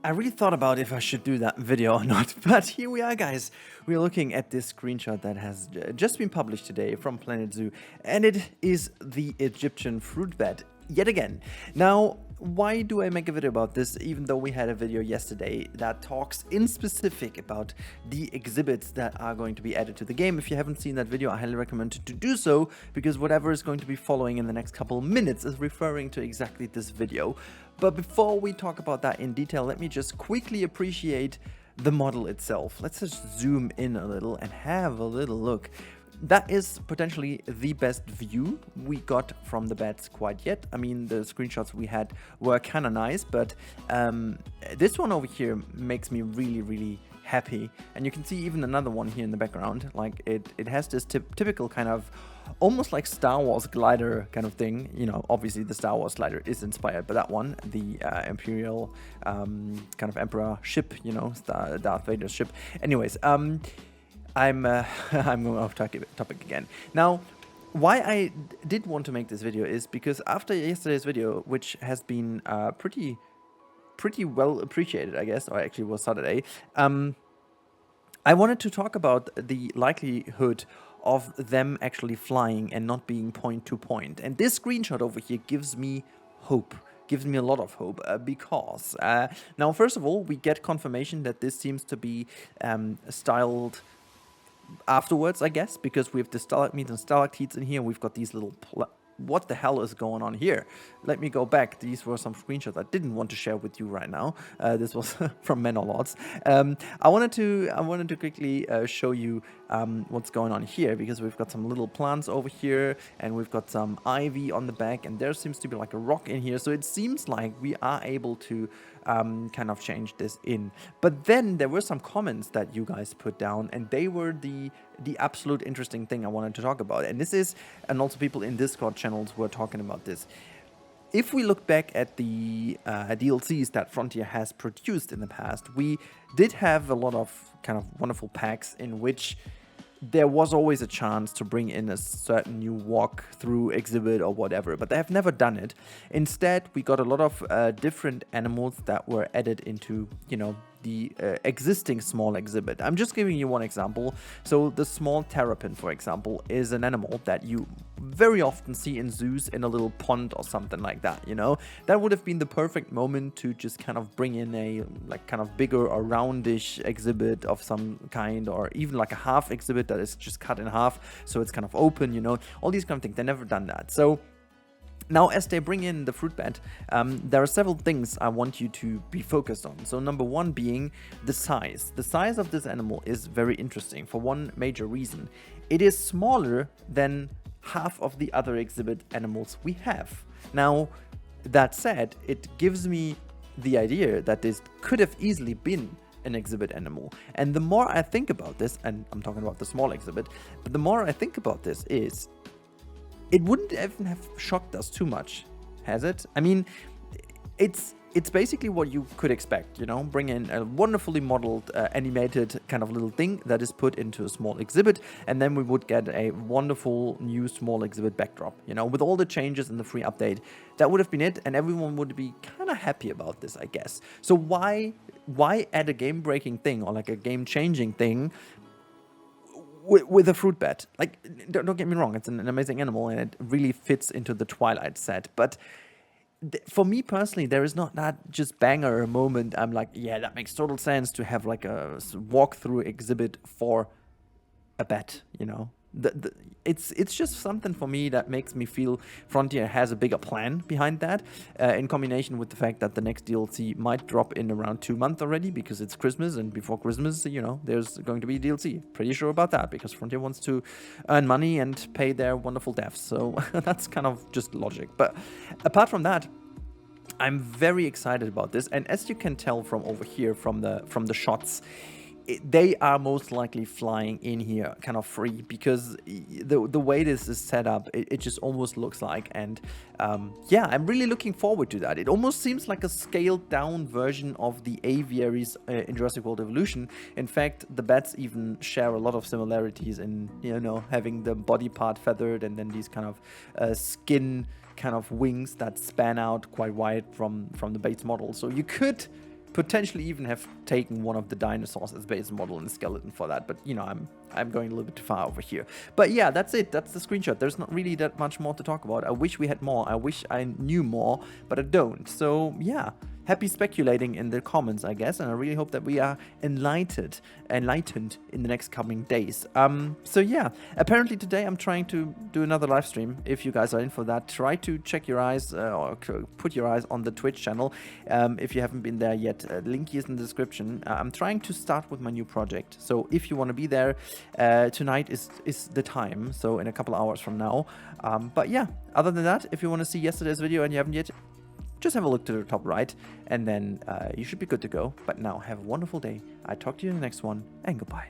I really thought about if I should do that video or not, but here we are, guys. We're looking at this screenshot that has just been published today from Planet Zoo, and it is the Egyptian fruit bat yet again. Now, why do I make a video about this, even though we had a video yesterday that talks in specific about the exhibits that are going to be added to the game? If you haven't seen that video, I highly recommend to do so, because whatever is going to be following in the next couple of minutes is referring to exactly this video. But before we talk about that in detail, let me just quickly appreciate the model itself. Let's just zoom in a little and have a little look. That is potentially the best view we got from the bats quite yet. I mean, the screenshots we had were kind of nice, but this one over here makes me really happy. And you can see even another one here in the background. Like it has this typical kind of almost like Star Wars glider kind of thing. You know, obviously the Star Wars glider is inspired by that one, the Imperial kind of Emperor ship, you know, Darth Vader's ship. Anyways, I'm going off topic again. Now, why I did want to make this video is because after yesterday's video, which has been pretty well appreciated, I guess, or actually was Saturday, I wanted to talk about the likelihood of them actually flying and not being point to point. And this screenshot over here gives me hope. Gives me a lot of hope because now, first of all, we get confirmation that this seems to be styled afterwards, I guess, because we have the stalagmites and stalactites in here. We've got these little what the hell is going on here? Let me go back. These were some screenshots I didn't want to share with you right now. This was from Menolods. I wanted to quickly show you what's going on here, because we've got some little plants over here and we've got some ivy on the back, and there seems to be like a rock in here. So it seems like we are able to kind of change this in. But then there were some comments that you guys put down, and they were the absolute interesting thing I wanted to talk about. And this is, and also people in Discord channels were talking about this. If we look back at the DLCs that Frontier has produced in the past, we did have a lot of kind of wonderful packs in which there was always a chance to bring in a certain new walk-through exhibit or whatever, but they have never done it. Instead, we got a lot of different animals that were added into, you know, the existing small exhibit. I'm just giving you one example. So the small terrapin, for example, is an animal that you very often see in zoos in a little pond or something like that, you know. That would have been the perfect moment to just kind of bring in a like kind of bigger or roundish exhibit of some kind, or even like a half exhibit that is just cut in half so it's kind of open, you know, all these kind of things. They've never done that. So now, as they bring in the fruit bat, there are several things I want you to be focused on. So number one being the size. The size of this animal is very interesting for one major reason. It is smaller than half of the other exhibit animals we have. Now, that said, it gives me the idea that this could have easily been an exhibit animal. And the more I think about this, and I'm talking about the small exhibit, but the more I think about this is, it wouldn't even have shocked us too much, has it? I mean, it's basically what you could expect, you know, bring in a wonderfully modeled, animated kind of little thing that is put into a small exhibit, and then we would get a wonderful new small exhibit backdrop, you know, with all the changes in the free update. That would have been it, and everyone would be kind of happy about this, I guess. So why add a game-breaking thing or like a game-changing thing with a fruit bat? Like, don't get me wrong, it's an amazing animal and it really fits into the Twilight set, but for me personally, there is not that just banger moment. I'm like, yeah, that makes total sense to have like a walkthrough exhibit for a bat, you know. It's just something for me that makes me feel Frontier has a bigger plan behind that, in combination with the fact that the next DLC might drop in around 2 months already, because it's Christmas, and before Christmas, you know, there's going to be DLC. Pretty sure about that, because Frontier wants to earn money and pay their wonderful devs, so that's kind of just logic. But apart from that, I'm very excited about this, and as you can tell from over here, from the shots, they are most likely flying in here kind of free, because the way this is set up, it just almost looks like, and yeah, I'm really looking forward to that. It almost seems like a scaled down version of the aviaries in Jurassic World Evolution. In fact, the bats even share a lot of similarities in, you know, having the body part feathered and then these kind of skin kind of wings that span out quite wide from the base model. So you could potentially even have taken one of the dinosaurs as base model and skeleton for that, but you know, I'm going a little bit too far over here. But yeah, that's it. That's the screenshot. There's not really that much more to talk about. I wish we had more. I wish I knew more, but I don't. So yeah, happy speculating in the comments, I guess, and I really hope that we are enlightened in the next coming days. So yeah, apparently today I'm trying to do another live stream. If you guys are in for that, try to check your eyes or put your eyes on the Twitch channel if you haven't been there yet. Link is in the description. I'm trying to start with my new project, so if you want to be there, tonight is the time, so in a couple hours from now. But yeah, other than that, if you want to see yesterday's video and you haven't yet, just have a look to the top right, and then you should be good to go. But now, have a wonderful day. I talk to you in the next one, and goodbye.